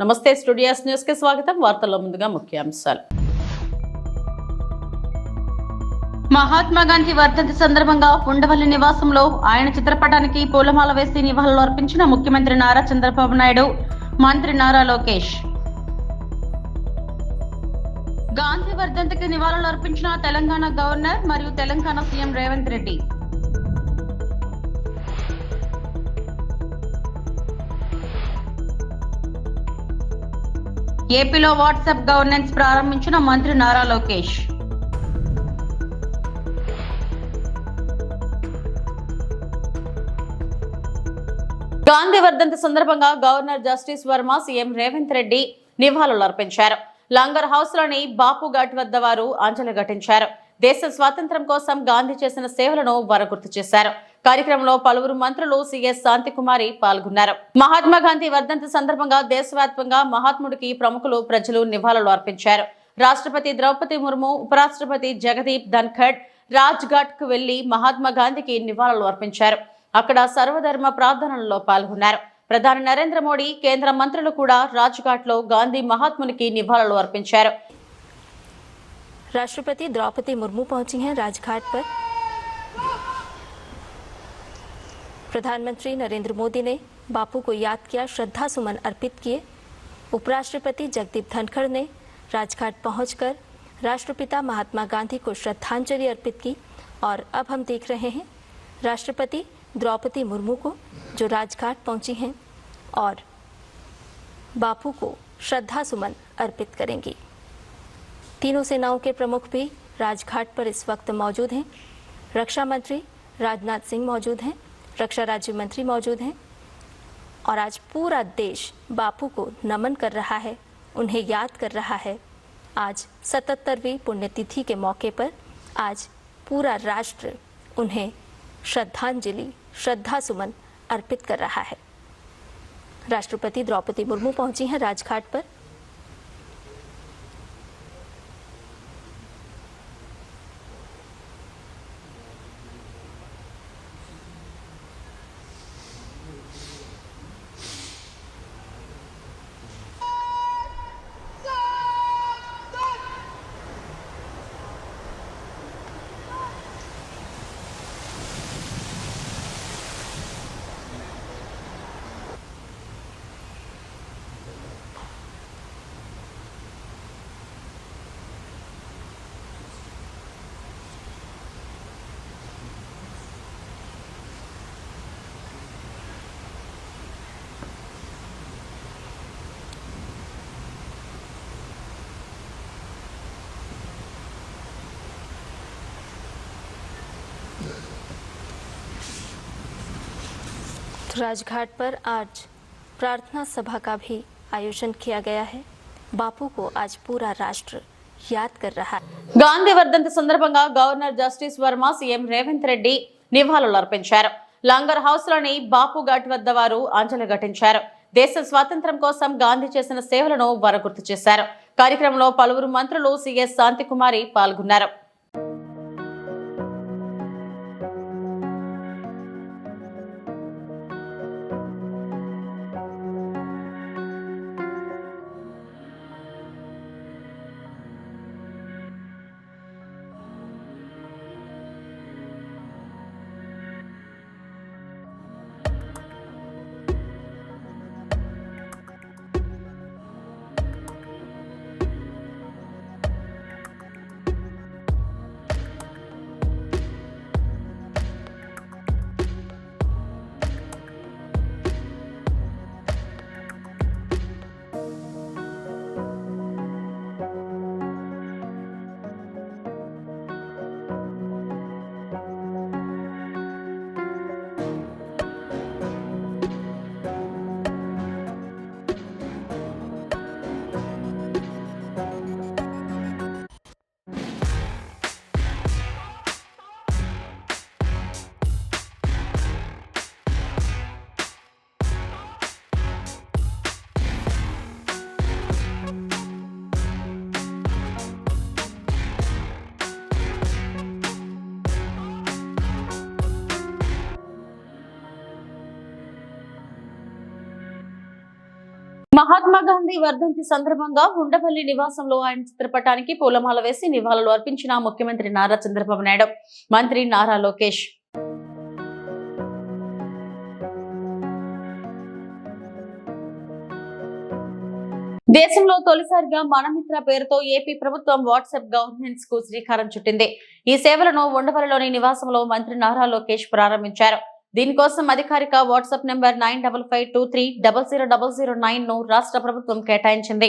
నమస్తే studios news కి స్వాగతం। వార్తల్లో ముందుగా ముఖ్యాంశాలు। మహాత్మా గాంధీ వర్ధంతి సందర్భంగా ఉండవల్లి నివాసంలో ఆయన చిత్రపటానికి పూలమాల వేసి నివాళులు అర్పించిన ముఖ్యమంత్రి నారా చంద్రబాబు నాయుడు, మంత్రి నారా లోకేష్। గాంధీ వర్ధంతికి నివాళులు అర్పించిన తెలంగాణ గవర్నర్ మరియు తెలంగాణ సీఎం రేవంత్ రెడ్డి। ఏపీలో వాట్సాప్ గవర్నెన్స్ ప్రారంభించిన మంత్రి నారా లోకేష్। గాంధీ వర్ధంతి సందర్భంగా governor justice Varma, CM Revanth Reddy నివాళులు అర్పించారు। లంగర్ హౌస్ లోని బాపు ఘాట్ వద్ద వారు అంజలి ఘటించారు। దేశ స్వాతంత్ర్యం కోసం గాంధీ చేసిన సేవలను వారు గుర్తు చేశారు। కార్యక్రమంలో పలువురు మంత్రులు, సీఎస్ శాంతికుమారి పాల్గొన్నారు। మహాత్మా గాంధీ వర్ధంతి సందర్భంగా దేశవ్యాప్తంగా మహాత్ముడికి ప్రముఖులు, ప్రజలు నివాళులు అర్పించారు। రాష్ట్రపతి ద్రౌపది ముర్ము, ఉపరాష్ట్రపతి జగదీప్ ధన్ఖడ్ రాజ్ ఘాట్ కు వెళ్లి మహాత్మా గాంధీకి నివాళులు అర్పించారు। అక్కడ సర్వధర్మ ప్రార్థనలలో పాల్గొన్నారు। ప్రధాని నరేంద్ర మోడీ, కేంద్ర మంత్రులు కూడా రాజ్ ఘాట్ లో గాంధీ మహాత్మునికి నివాళులు अर्పించారు। राष्ट्रपति द्रौपदी मुर्मू पहुंची हैं राजघाट पर। प्रधानमंत्री नरेंद्र मोदी ने बापू को याद किया, श्रद्धा सुमन अर्पित किए। उपराष्ट्रपति जगदीप धनखड़ ने राजघाट पहुंचकर राष्ट्रपिता महात्मा गांधी को श्रद्धांजलि अर्पित की। और अब हम देख रहे हैं राष्ट्रपति द्रौपदी मुर्मू को जो राजघाट पहुंची हैं और बापू को श्रद्धा सुमन अर्पित करेंगी। तीनों सेनाओं के प्रमुख भी राजघाट पर इस वक्त मौजूद हैं। रक्षा मंत्री राजनाथ सिंह मौजूद हैं, रक्षा राज्य मंत्री मौजूद हैं। और आज पूरा देश बापू को नमन कर रहा है, उन्हें याद कर रहा है। आज 77वीं पुण्यतिथि के मौके पर आज पूरा राष्ट्र उन्हें श्रद्धांजलि, श्रद्धा सुमन अर्पित कर रहा है। राष्ट्रपति द्रौपदी मुर्मू पहुंची हैं राजघाट पर। राजघाट पर आज प्रार्थना सभा का भी आयोजन किया गया है। बापू को आज पूरा राष्ट्र याद कर रहा है। గాంధీ వర్ధంతి సందర్భంగా governor justice Varma, CM Revanth Reddy నివాళులు అర్పించారు। లంగర్ హౌస్ లోని బాపు ఘాట్ వద్ద వారు అంజలి ఘటించారు। దేశ స్వాతంత్ర్యం కోసం గాంధీ చేసిన సేవలను వారు గుర్తు చేశారు। కార్యక్రమంలో పలువురు మంత్రులు, సీఎస్ శాంతికుమారి పాల్గొన్నారు। మహాత్మా గాంధీ వర్ధంతి సందర్భంగా ఉండవల్లి నివాసంలో ఆయన చిత్రపటానికి పూలమాల వేసి నివాళులు అర్పించిన ముఖ్యమంత్రి నారా చంద్రబాబు నాయుడు, మంత్రి నారా లోకేష్. దేశంలో తొలిసారిగా మనమిత్ర పేరుతో ఏపీ ప్రభుత్వం వాట్సాప్ గవర్నెన్స్ కు శ్రీకారం చుట్టింది. ఈ సేవలను ఉండవల్లిలోని నివాసంలో మంత్రి నారా లోకేష్ ప్రారంభించారు. దీనికోసం అధికారిక వాట్సాప్ నెంబర్ 9552300009 ను రాష్ట్ర ప్రభుత్వం కేటాయించింది.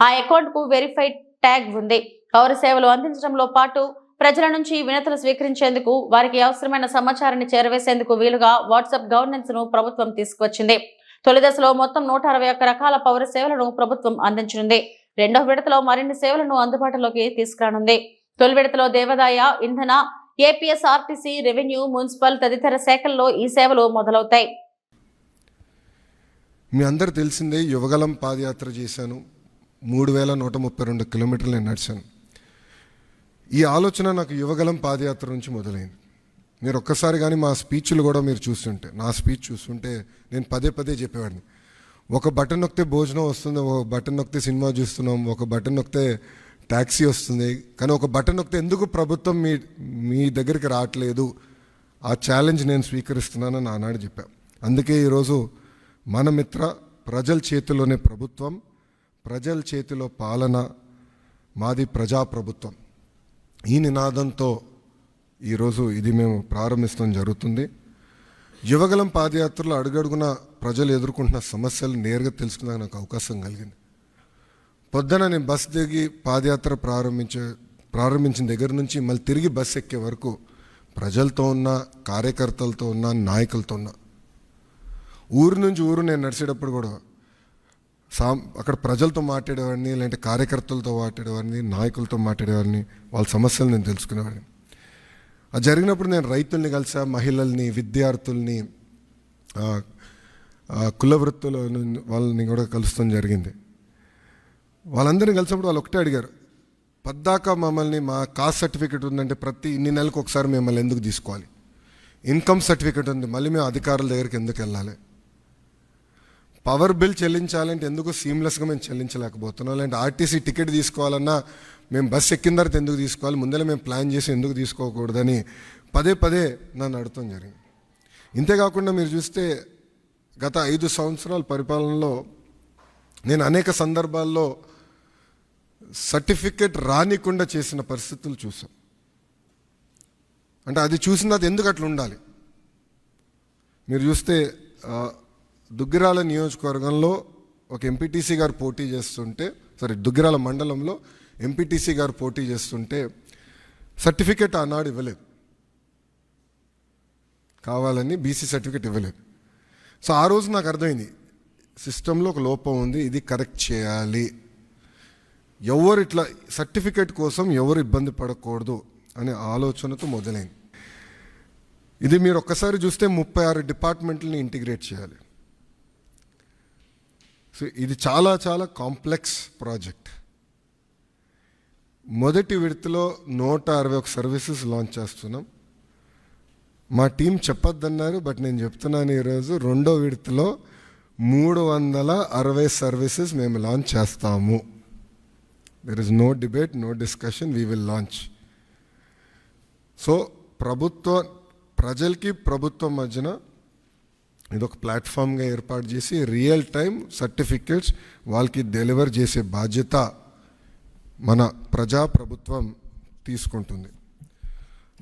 ఆ అకౌంట్ కు వెరిఫైడ్ ట్యాగ్ ఉంది. పౌర సేవలు అందించడంలో పాటు ప్రజల నుంచి వినతులు స్వీకరించేందుకు, వారికి అవసరమైన సమాచారాన్ని చేరవేసేందుకు వీలుగా వాట్సాప్ గవర్నెన్స్ ను ప్రభుత్వం తీసుకువచ్చింది. తొలి దశలో మొత్తం 161 రకాల పౌర సేవలను ప్రభుత్వం అందించనుంది. రెండవ విడతలో మరిన్ని సేవలను అందుబాటులోకి తీసుకురానుంది. తొలి విడతలో దేవాదాయ, ఇంధన, ఏపీఎస్, ఆర్టీసీ, రెవెన్యూ, మున్సిపల్ తదితర శాఖల్లో ఈ సేవలు మొదలవుతాయి. మీ అందరు తెలిసిందే, యువగలం పాదయాత్ర చేశాను. 3132 కిలోమీటర్లు నేను నడిచాను. ఈ ఆలోచన నాకు యువగలం పాదయాత్ర నుంచి మొదలైంది. మీరు ఒక్కసారి కానీ మా స్పీచ్లు కూడా మీరు చూస్తుంటే, నా స్పీచ్ చూస్తుంటే నేను పదే పదే చెప్పేవాడిని. ఒక బటన్ నొక్కితే భోజనం వస్తుంది, ఒక బటన్ నొక్కితే సినిమా చూస్తున్నాం, ఒక బటన్ నొక్కితే ట్యాక్సీ వస్తుంది, కానీ ఒక బటన్ నొక్కితే ఎందుకు ప్రభుత్వం మీ దగ్గరికి రావట్లేదు, ఆ ఛాలెంజ్ నేను స్వీకరిస్తున్నానని ఆనాడు చెప్పా. అందుకే ఈరోజు మన మిత్ర, ప్రజల చేతిలోనే ప్రభుత్వం, ప్రజల చేతిలో పాలన, మాది ప్రజాప్రభుత్వం, ఈ నినాదంతో ఈరోజు ఇది మేము ప్రారంభించడం జరుగుతుంది. యువగలం పాదయాత్రలో అడుగడుగున ప్రజలు ఎదుర్కొంటున్న సమస్యలు నేరుగా తెలుసుకునే నాకు అవకాశం కలిగింది. పొద్దున నేను బస్ దిగి పాదయాత్ర ప్రారంభించిన దగ్గర నుంచి మళ్ళీ తిరిగి బస్ ఎక్కే వరకు ప్రజలతో ఉన్న, కార్యకర్తలతో ఉన్న, నాయకులతో ఉన్న, ఊరు నుంచి ఊరు నేను నడిచేటప్పుడు కూడా అక్కడ ప్రజలతో మాట్లాడేవాడిని, లేదంటే కార్యకర్తలతో మాట్లాడేవాడిని, నాయకులతో మాట్లాడేవాడిని, వాళ్ళ సమస్యలు నేను తెలుసుకునేవాడిని. అది జరిగినప్పుడు నేను రైతుల్ని కలిసా, మహిళల్ని, విద్యార్థుల్ని, కుల వృత్తుల వాళ్ళని కూడా కలుస్తాం జరిగింది. వాళ్ళందరినీ కలిసినప్పుడు వాళ్ళు ఒకటే అడిగారు, పద్దాక మమ్మల్ని మా కాస్ట్ సర్టిఫికేట్ ఉందంటే ప్రతి ఇన్ని నెలలకు ఒకసారి మిమ్మల్ని ఎందుకు తీసుకోవాలి, ఇన్కమ్ సర్టిఫికేట్ ఉంది మళ్ళీ మేము అధికారుల దగ్గరికి ఎందుకు వెళ్ళాలి, పవర్ బిల్ చెల్లించాలంటే ఎందుకు సీమ్లెస్గా మేము చెల్లించలేకపోతున్నాం, లేదంటే ఆర్టీసీ టికెట్ తీసుకోవాలన్నా మేము బస్సు ఎక్కిన తర్వాత ఎందుకు తీసుకోవాలి, ముందరే మేము ప్లాన్ చేసి ఎందుకు తీసుకోకూడదని పదే పదే నన్ను అడగటం జరిగింది. ఇంతేకాకుండా మీరు చూస్తే గత 5 సంవత్సరాల పరిపాలనలో నేను అనేక సందర్భాల్లో సర్టిఫికెట్ రానికుండా చేసిన పరిస్థితులు చూసాం. అంటే అది చూసిన తర్వాత ఎందుకు అట్లా ఉండాలి. మీరు చూస్తే దుగ్గిరాల నియోజకవర్గంలో ఒక ఎంపీటీసీ గారు పోటీ చేస్తుంటే, దుగ్గిరాల మండలంలో ఎంపీటీసీ గారు పోటీ చేస్తుంటే సర్టిఫికెట్ ఆనాడు ఇవ్వలేదు, కావాలని బీసీ సర్టిఫికెట్ ఇవ్వలేదు. సో ఆ రోజు నాకు అర్థమైంది, సిస్టంలో ఒక లోపం ఉంది, ఇది కరెక్ట్ చేయాలి, ఎవరు ఇట్లా సర్టిఫికెట్ కోసం ఎవరు ఇబ్బంది పడకూడదు అనే ఆలోచనతో మొదలైంది. ఇది మీరు ఒక్కసారి చూస్తే 36 డిపార్ట్మెంట్లని ఇంటిగ్రేట్ చేయాలి. సో ఇది చాలా చాలా కాంప్లెక్స్ ప్రాజెక్ట్. మొదటి విడతలో 161 సర్వీసెస్ లాంచ్ చేస్తున్నాం. మా టీం చెప్పొద్దన్నారు, బట్ నేను చెప్తున్నాను, ఈరోజు రెండో విడతలో 360 సర్వీసెస్ మేము లాంచ్ చేస్తాము. There is no debate, no discussion, we will launch. So ప్రజలకి ప్రభుత్వం మధ్యన ఇదొక ప్లాట్ఫామ్గా ఏర్పాటు చేసి రియల్ టైం సర్టిఫికెట్స్ వాళ్ళకి డెలివర్ చేసే బాధ్యత మన ప్రజాప్రభుత్వం తీసుకుంటుంది.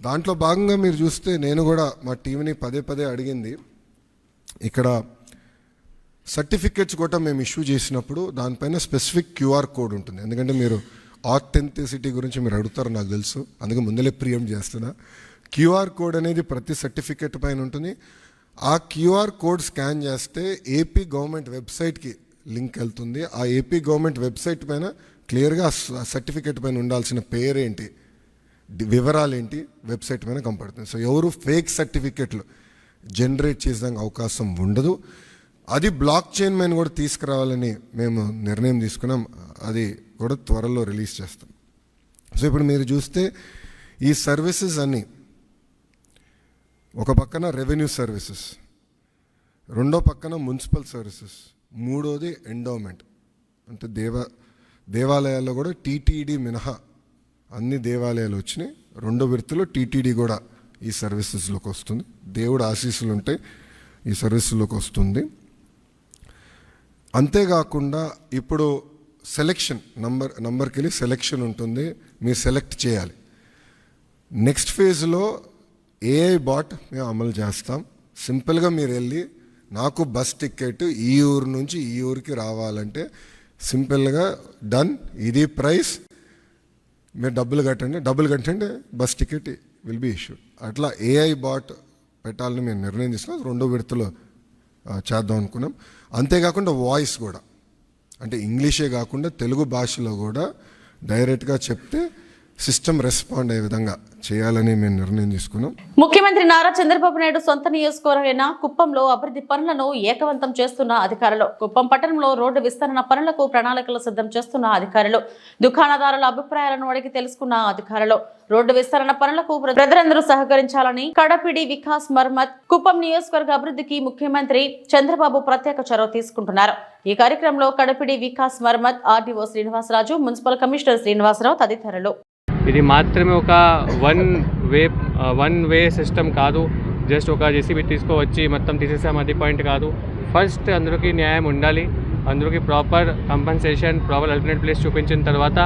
దాంట్లో భాగంగా మీరు చూస్తే నేను కూడా మా టీంని పదే పదే అడిగింది, ఇక్కడ సర్టిఫికెట్స్ కూడా మేము ఇష్యూ చేసినప్పుడు దానిపైన స్పెసిఫిక్ క్యూఆర్ కోడ్ ఉంటుంది. ఎందుకంటే మీరు ఆథెంటిసిటీ గురించి మీరు అడుగుతారు నాకు తెలుసు, అందుకే ముందలే ప్రియం చేస్తున్నా. క్యూఆర్ కోడ్ అనేది ప్రతి సర్టిఫికెట్ పైన ఉంటుంది. ఆ క్యూఆర్ కోడ్ స్కాన్ చేస్తే ఏపీ గవర్నమెంట్ వెబ్సైట్కి లింక్ వెళ్తుంది. ఆ ఏపీ గవర్నమెంట్ వెబ్సైట్ పైన క్లియర్గా సర్టిఫికెట్ పైన ఉండాల్సిన పేరేంటి, వివరాలు ఏంటి వెబ్సైట్ పైన కనపడుతుంది. సో ఎవరు ఫేక్ సర్టిఫికెట్లు జనరేట్ చేసేదానికి అవకాశం ఉండదు. అది బ్లాక్ చైన్ పైన కూడా తీసుకురావాలని మేము నిర్ణయం తీసుకున్నాం. అది కూడా త్వరలో రిలీజ్ చేస్తాం. సో ఇప్పుడు మీరు చూస్తే ఈ సర్వీసెస్ అన్నీ, ఒక పక్కన రెవెన్యూ సర్వీసెస్, రెండో పక్కన మున్సిపల్ సర్వీసెస్, మూడోది ఎండోమెంట్. అంటే దేవాలయాల్లో కూడా టీటీడీ మినహా అన్ని దేవాలయాలు వచ్చినాయి. 2వ విడతలో టీటీడీ కూడా ఈ సర్వీసెస్లోకి వస్తుంది. దేవుడు ఆశీస్సులు ఉంటే ఈ సర్వీసుల్లోకి వస్తుంది. అంతేకాకుండా ఇప్పుడు సెలెక్షన్ నంబర్కి వెళ్ళి సెలెక్షన్ ఉంటుంది, మీరు సెలెక్ట్ చేయాలి. నెక్స్ట్ ఫేజ్లో ఏఐ బాట్ మేము అమలు చేస్తాం. సింపుల్గా మీరు వెళ్ళి నాకు బస్ టికెట్ ఈ ఊరు నుంచి ఈ ఊరికి రావాలంటే సింపుల్గా డన్, ఇది ప్రైస్, మీరు డబ్బులు కట్టండి bus ticket will be issued. అట్లా ఏఐ బాట్ పెట్టాలని మేము నిర్ణయం తీసుకున్నాం. 2వ విడతలో చేద్దాం అనుకున్నాం. అంతేకాకుండా వాయిస్ కూడా, అంటే ఇంగ్లీషే కాకుండా తెలుగు భాషలో కూడా డైరెక్ట్గా చెప్తే సిస్టమ్ రెస్పాండ్ అయ్యే విధంగా చేయాలని మేము నిర్ణయం తీసుకున్నాం. ముఖ్యమంత్రి నారా చంద్రబాబు నాయుడు సొంత నియోజకవర్గమైన కుప్పంలో అభివృద్ధి పనులను ఏకవంతం చేస్తున్న అధికారులు, కుప్పం పట్టణంలో రోడ్డు విస్తరణ పనులకు ప్రణాళికలు సిద్ధం చేస్తున్న అధికారులు, దుకాణదారుల అభిప్రాయాలను అడిగి తెలుసుకున్న అధికారులు, రోడ్డు విస్తరణ పనులకు ప్రజలందరూ సహకరించాలని కడపిడి వికాస్ మర్మత్ కుప్పం నియోజకవర్గ అభివృద్ధికి ముఖ్యమంత్రి చంద్రబాబు ప్రత్యేక చొరవ తీసుకుంటున్నారు. ఈ కార్యక్రమంలో కడపిడి వికాస్ మర్మత్ RDO Srinivasaraju, municipal commissioner Srinivasarao తదితరులు. ఇది మాత్రమే ఒక వన్ వే సిస్టమ్ కాదు. జస్ట్ ఒక జేసీబీ తీసుకువచ్చి మొత్తం తీసేసాం అది పాయింట్ కాదు. ఫస్ట్ అందరికీ న్యాయం ఉండాలి, అందరికీ proper compensation, proper alternate place చూపించిన తర్వాత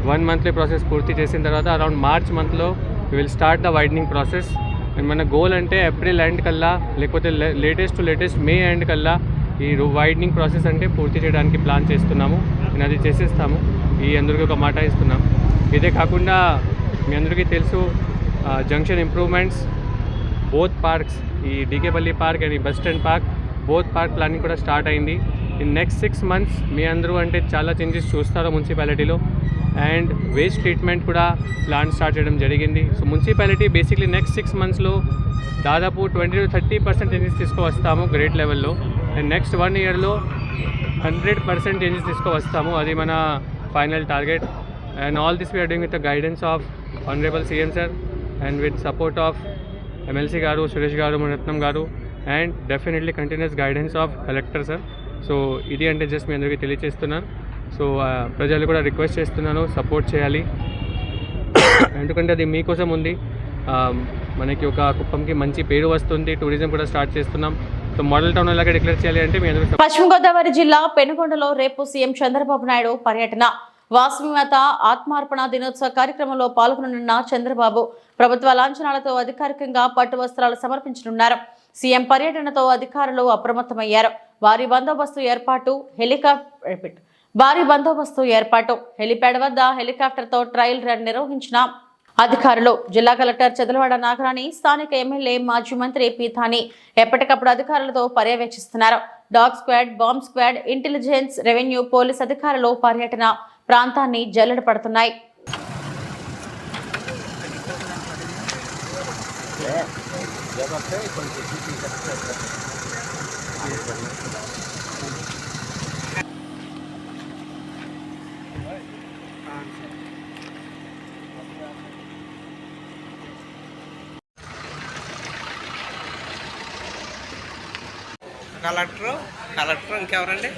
1 మంత్లీ ప్రాసెస్ పూర్తి చేసిన తర్వాత అరౌండ్ మార్చ్ మంత్లో will start the widening process. And మన గోల్ అంటే ఏప్రిల్ ఎండ్ కల్లా లేకపోతే లేటెస్ట్ మే ఎండ్ కల్లా ఈ వైడనింగ్ ప్రాసెస్ అంటే పూర్తి చేయడానికి ప్లాన్ చేస్తున్నాము. నేను అది చేసేస్తాము, ఈ అందరికీ ఒక మాట ఇస్తున్నాం. ఇదే కాకుండా మీ అందరికీ తెలుసు జంక్షన్ ఇంప్రూవ్మెంట్స్, బోత్ పార్క్స్, ఈ డీకేపల్లి పార్క్ అండ్ ఈ bus stand park, both park planning కూడా స్టార్ట్ అయింది. ఇన్ నెక్స్ట్ 6 months మీ అందరూ అంటే చాలా చేంజెస్ చూస్తారు మున్సిపాలిటీలో. అండ్ వేస్ట్ ట్రీట్మెంట్ కూడా ప్లాన్ స్టార్ట్ చేయడం జరిగింది. సో మున్సిపాలిటీ బేసిక్లీ నెక్స్ట్ 6 monthsలో దాదాపు 20 to 30% చేంజెస్ తీసుకువస్తాము గ్రేడ్ లెవెల్లో. అండ్ నెక్స్ట్ 1 yearలో 100% చేంజెస్ తీసుకువస్తాము. అది మన final target. And all this we are doing with the guidance of Honorable CM sir and with support of MLC garu, Suresh garu, Manratnam garu, and definitely continuous guidance of Collector sir. So idi ante just మీ అందరికీ తెలియజేస్తున్నాను. So ప్రజలు కూడా request చేస్తున్నాను, support చేయాలి, ఎందుకంటే అది మీకోసం ఉంది. మనకి ఒక కుప్పంకి మంచి పేరు వస్తుంది, టూరిజం కూడా స్టార్ట్ చేస్తున్నాం. సో మోడల్ టౌన్ అలాగే డిక్లేర్ చేయాలి అంటే మీ అందరూ. పశ్చిమ గోదావరి జిల్లా పెనుగొండలో రేపు సీఎం చంద్రబాబు నాయుడు పర్యటన. వాసవిమాత ఆత్మార్పణ దినోత్సవ కార్యక్రమంలో పాల్గొననున్న చంద్రబాబు ప్రభుత్వ లాంఛనాలతో అధికారికంగా పట్టు వస్త్రాలు సమర్పించనున్నారు. సీఎం పర్యటనతో అధికారులు అప్రమత్తమయ్యారు. భారీ బందోబస్తు ఏర్పాటు. హెలిప్యాడ్ వద్ద హెలికాప్టర్తో ట్రయల్ రన్ నిర్వహించిన అధికారులు. జిల్లా కలెక్టర్ చదలవాడ నాగరాణి, స్థానిక ఎమ్మెల్యే మాజీ మంత్రి పీతాని ఎప్పటికప్పుడు అధికారులతో పర్యవేక్షిస్తున్నారు. Dog squad, bomb squad, intelligence, revenue, police అధికారులు పర్యటన ప్రాంతాన్ని జల్లెడ పడుతున్నాయి. కలెక్టర్ ఇంకెవరండి?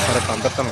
సరే అందరితో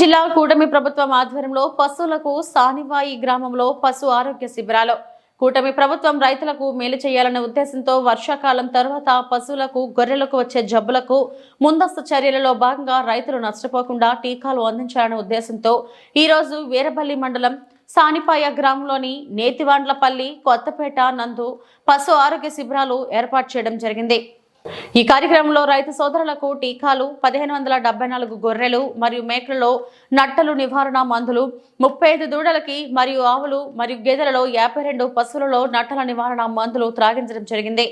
జిల్లా కూటమి ప్రభుత్వం ఆధ్వర్యంలో పశువులకు సానివాయి గ్రామంలో పశు ఆరోగ్య శిబిరాలు. కూటమి ప్రభుత్వం రైతులకు మేలు చేయాలనే ఉద్దేశంతో వర్షాకాలం తర్వాత పశువులకు గొర్రెలకు వచ్చే జబ్బులకు ముందస్తు చర్యలలో భాగంగా రైతులు నష్టపోకుండా టీకాలు అందించాలనే ఉద్దేశంతో ఈ రోజు వీరబల్లి మండలం సానిపాయ గ్రామంలోని నేతివాండ్లపల్లి కొత్తపేట నందు పశు ఆరోగ్య శిబిరాలు ఏర్పాటు చేయడం జరిగింది. ఈ కార్యక్రమంలో రైతు సోదరులకు టీకాలు, 1574 గొర్రెలు మరియు మేకలలో నట్టలు నివారణ మందులు, 35 దూడలకి మరియు ఆవులు మరియు గేదెలలో 52 పశువులలో నట్టల నివారణ మందులు త్రాగించడం జరిగింది.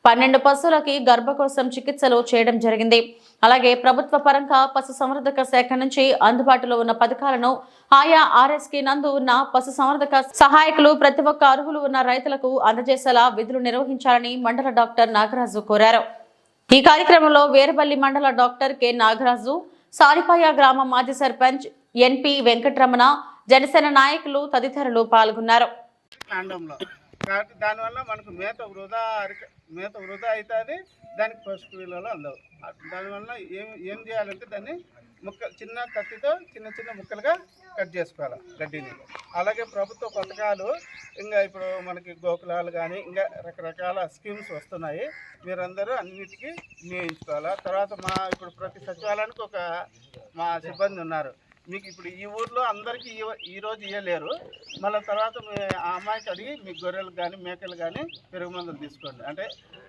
12 పశువులకి గర్భకోశం చికిత్సలు చేయడం జరిగింది. అలాగే ప్రభుత్వ పరంగా పశు సంవర్ధక శాఖ నుంచి అందుబాటులో ఉన్న పథకాలను ఆయా ఆర్ఎస్కి నందు ఉన్న పశు సంవర్ధక సహాయకులు ప్రతి ఒక్క అర్హులు ఉన్న రైతులకు అందజేసేలా విధులు నిర్వహించాలని మండల డాక్టర్ నాగరాజు కోరారు. ఈ కార్యక్రమంలో వీరబల్లి మండల డాక్టర్ కె నాగరాజు, సాలిపాయ గ్రామ మాజీ సర్పంచ్ ఎన్పి వెంకటరమణ, జనసేన నాయకులు తదితరులు పాల్గొన్నారు. దానివల్ల మనకు మేత వృధా అవుతుంది, దానికి పసుపు విలువలు అందవు. దానివల్ల ఏం చేయాలంటే దాన్ని చిన్న కత్తితో చిన్న ముక్కలుగా కట్ చేసుకోవాలి గడ్డిని. అలాగే ప్రభుత్వ పథకాలు ఇంకా ఇప్పుడు మనకి గోకులాలు కానీ ఇంకా రకరకాల స్కీమ్స్ వస్తున్నాయి, మీరందరూ అన్నిటికీ వినియోగించుకోవాలి. తర్వాత ఇప్పుడు ప్రతి సచివాలయానికి ఒక మా సిబ్బంది ఉన్నారు. మీకు ఇప్పుడు ఈ ఊర్లో అందరికీ ఈరోజు ఇవ్వలేరు, మళ్ళీ తర్వాత ఆ అమ్మాయికి అడిగి మీ గొర్రెలు కానీ మేకలు కానీ పెరుగు మందులు తీసుకోండి. అంటే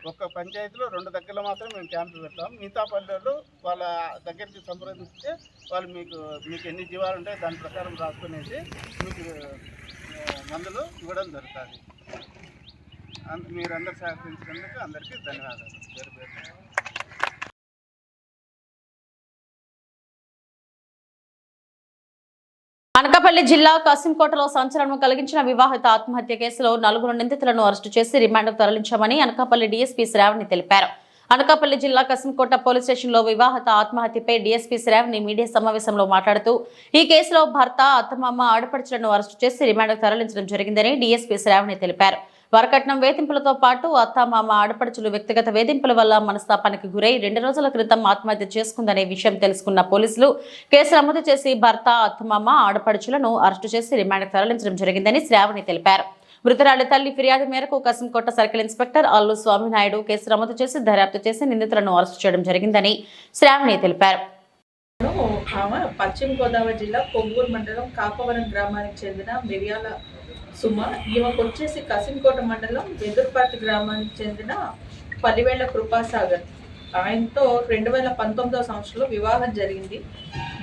ఒక్క పంచాయతీలో 2 దగ్గరలో మాత్రం మేము క్యాంపులు పెడతాం. మిగతా పల్లెలు వాళ్ళ దగ్గరికి సంప్రదిస్తే వాళ్ళు మీకు ఎన్ని జీవాలు ఉంటాయో దాని ప్రకారం రాసుకునేసి మీకు మందులు ఇవ్వడం జరుగుతుంది. మీరందరూ సహకరించినందుకు అందరికీ ధన్యవాదాలు. పేరు అనకాపల్లి జిల్లా కసింకోటలో సంచలనం కలిగించిన వివాహిత ఆత్మహత్య కేసులో 4 నిందితులను అరెస్టు చేసి రిమాండ్కు తరలించామని అనకాపల్లి డీఎస్పీ శ్రావణి తెలిపారు. అనకాపల్లి జిల్లా కసింకోట పోలీస్ స్టేషన్లో వివాహిత ఆత్మహత్యపై డీఎస్పీ శ్రావణి మీడియా సమావేశంలో మాట్లాడుతూ ఈ కేసులో భర్త, అత్తమామ, ఆడపడుచులను అరెస్టు చేసి రిమాండ్కు తరలించడం జరిగిందని డీఎస్పీ శ్రావణి తెలిపారు. వరకట్నం వేధింపులతో పాటు అత్తమామ, ఆడపడుచులు వ్యక్తిగత వేధింపుల వల్ల మనస్తాపానికి గురై 2 రోజుల క్రితం ఆత్మహత్య చేసుకుందనే విషయం తెలుసుకున్న పోలీసులు కేసు నమోదు చేసి భర్త, అత్తమామ, ఆడపడుచులను అరెస్టు చేసి రిమాండ్కు తరలించడం జరిగిందని శ్రావణి తెలిపారు. మృతురాలి తల్లి ఫిర్యాదు మేరకు Kasimkota circle inspector Allu Swami Naidu case నమోదు చేసి దర్యాప్తు చేసి నిందితులను అరెస్టు చేయడం జరిగిందని శ్రావణి తెలిపారు. పశ్చిమ గోదావరి జిల్లా కొవ్వూరు మండలం కాపవరం గ్రామానికి చెందిన మిర్యాల సుమ. ఈమెకు వచ్చేసి కసింకోట మండలం వెదురుపాటి గ్రామానికి చెందిన పల్లివేళ్ల కృపాసాగర్. ఆయనతో 2019వ సంవత్సరంలో వివాహం జరిగింది.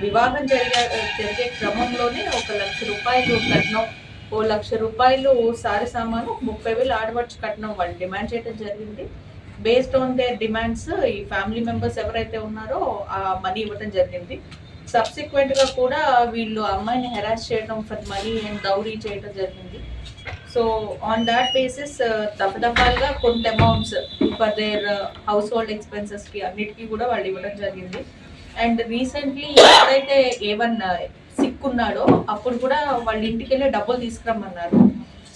వివాహం జరిగే క్రమంలోనే 1 లక్ష రూపాయలు కట్నం, 1 లక్ష రూపాయలు సారి సామాను, 30,000 ఆడవచ్చు కట్నం వాళ్ళు డిమాండ్ చేయడం జరిగింది. బేస్డ్ ఆన్ దేర్ డిమాండ్స్ ఈ ఫ్యామిలీ మెంబర్స్ ఎవరైతే ఉన్నారో ఆ మనీ ఇవ్వడం జరిగింది. సబ్సిక్వెంట్గా కూడా వీళ్ళు అమ్మాయిని హెరాస్ చేయడం ఫర్ మనీ అండ్ దౌరీ చేయడం జరిగింది. సో ఆన్ దాట్ బేసిస్ దఫాలుగా కొంత amounts for their household ఎక్స్పెన్సెస్కి అన్నిటికీ కూడా వాళ్ళు ఇవ్వడం జరిగింది. అండ్ రీసెంట్లీ ఎప్పుడైతే ఏవన్నా సిక్ ఉన్నాడో అప్పుడు కూడా వాళ్ళ ఇంటికి వెళ్ళి డబ్బులు తీసుకురమ్మన్నారు.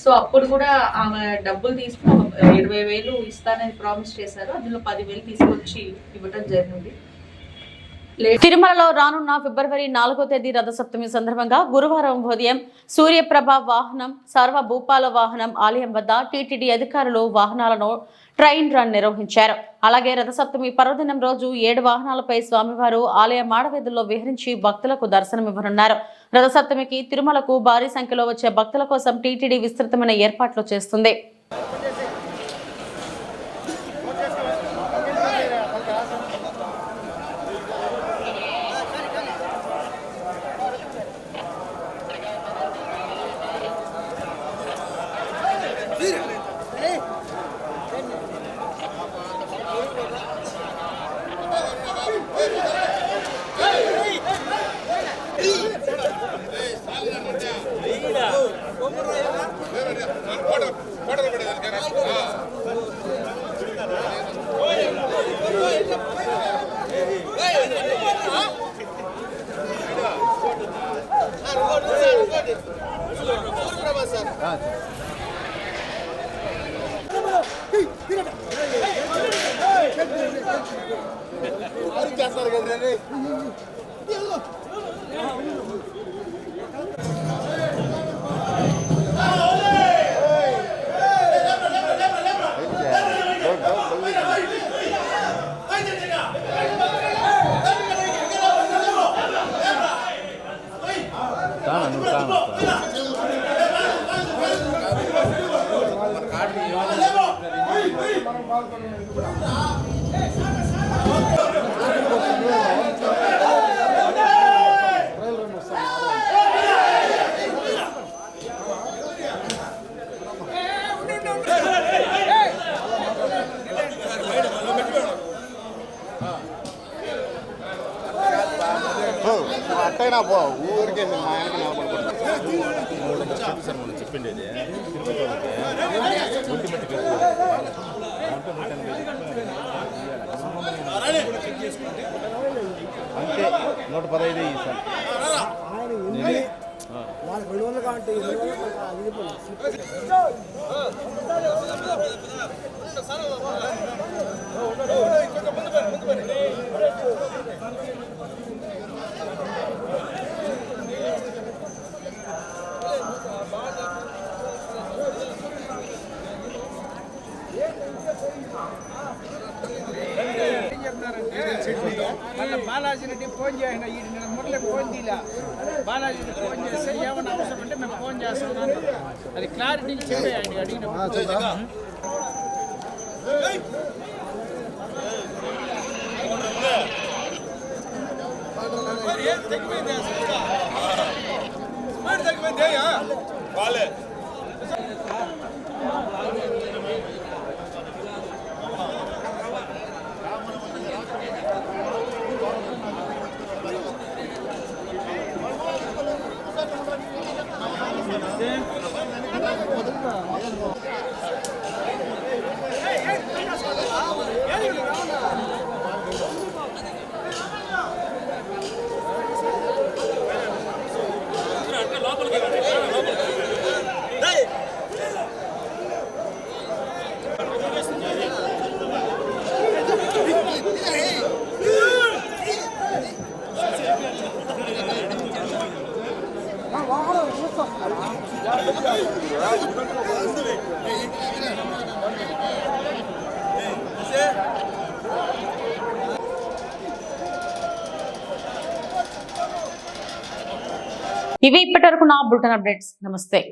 సో అప్పుడు కూడా ఆమె డబ్బులు తీసుకుని 20,000 ఇస్తానని ప్రామిస్ చేశారు. అందులో 10,000 తీసుకొచ్చి ఇవ్వడం జరిగింది. తిరుమలలో రానున్న ఫిబ్రవరి 4వ తేదీ రథసప్తమి సందర్భంగా గురువారం ఉదయం సూర్యప్రభ వాహనం, సర్వభూపాల వాహనం ఆలయం వద్ద టీటీడీ అధికారులు వాహనాలను ట్రైన్ రన్ నిర్వహించారు. అలాగే రథసప్తమి పర్వదినం రోజు 7 వాహనాలపై స్వామివారు ఆలయ మాడవీధుల్లో విహరించి భక్తులకు దర్శనమివ్వనున్నారు. రథసప్తమికి తిరుమలకు భారీ సంఖ్యలో వచ్చే భక్తుల కోసం టీటీడీ విస్తృతమైన ఏర్పాట్లు చేస్తుంది. అట్టైనా పో ఊరికే మా ఆయనకి చెప్పింది అంతే 115 ఈసారి వాళ్ళకి 200 కావాలంటే 200 బాలాజీ రెడ్డి ఫోన్ చేయండి ఈ మురళి ఫోన్ తీలా బాలాజీ రెడ్డి ఫోన్ చేస్తే ఏమైనా అవసరం అంటే మేము ఫోన్ చేస్తున్నాం అది క్లారిటీ చెప్పేయండి అడిగిన ఇవి ఇప్పటివరకు నా బులెటిన్ అప్డేట్స్. నమస్తే.